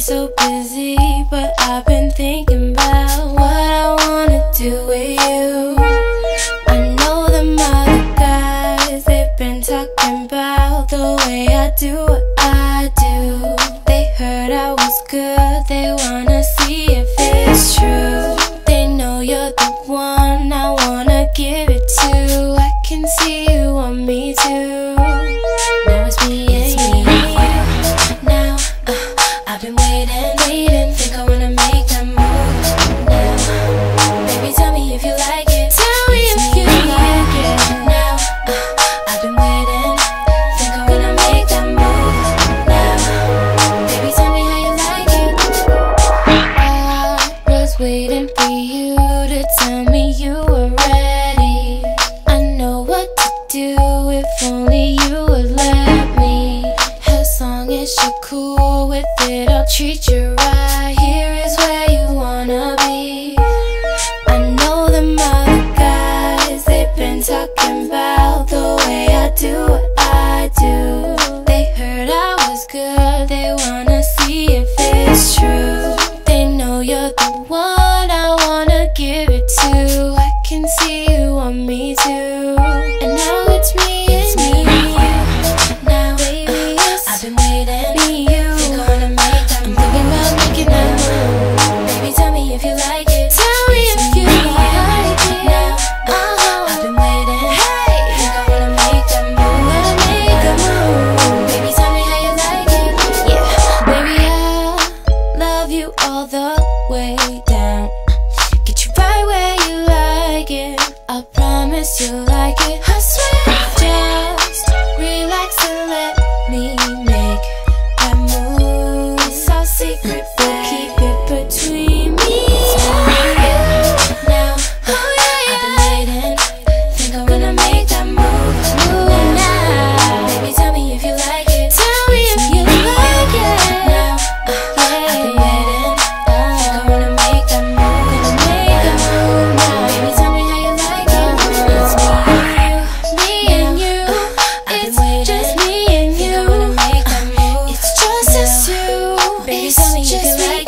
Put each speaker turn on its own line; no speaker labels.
so busy, but I've been thinking about what I wanna do with you. I know them other guys, they've been talking about the way I do what I do. They heard I was good, they wanna see if it's true. They know you're the one I wanna give it to. I can see you want me too. Now it's me and you. Now I've been waiting, think I wanna make that move now. Baby, tell me if you like it. Tell me if you like it. Now I've been waiting, think I wanna make that move now. Baby, tell me how you like it. I was waiting for you to tell me you were ready. I know what to do if only you would let me. As long as you're cool with it, I'll treat you right. Here is where you wanna be. I know them other guys, they've been talking about the way I do what I do. They heard I was good, they wanna see if it's true. They know you're the one I wanna give it to. I can see you want me too. And now it's me and you. Now baby, I've been waiting. Me and you. Think I wanna make that move. I'm thinking about making that move. Baby, tell me if you like it. Tell me if you like it. Now I've been waiting. Hey, think I wanna make that move. Wanna make that move. Baby, tell me how you like it. Yeah, baby, I love you all the way down. Get you right where you like it. I promise you'll like it. I swear. Just relax and let me make that move. It's our secret, but keep it between me and you. Now I've been waiting, think I'm gonna make that move now. Baby, tell me if you like it. Tell me if you like it. Now I've been waiting, think I wanna make that move. Gonna make that move now. Baby, tell me how you like it. It's me and you. It's just me and you. It's just us two. Baby, tell me if you like it.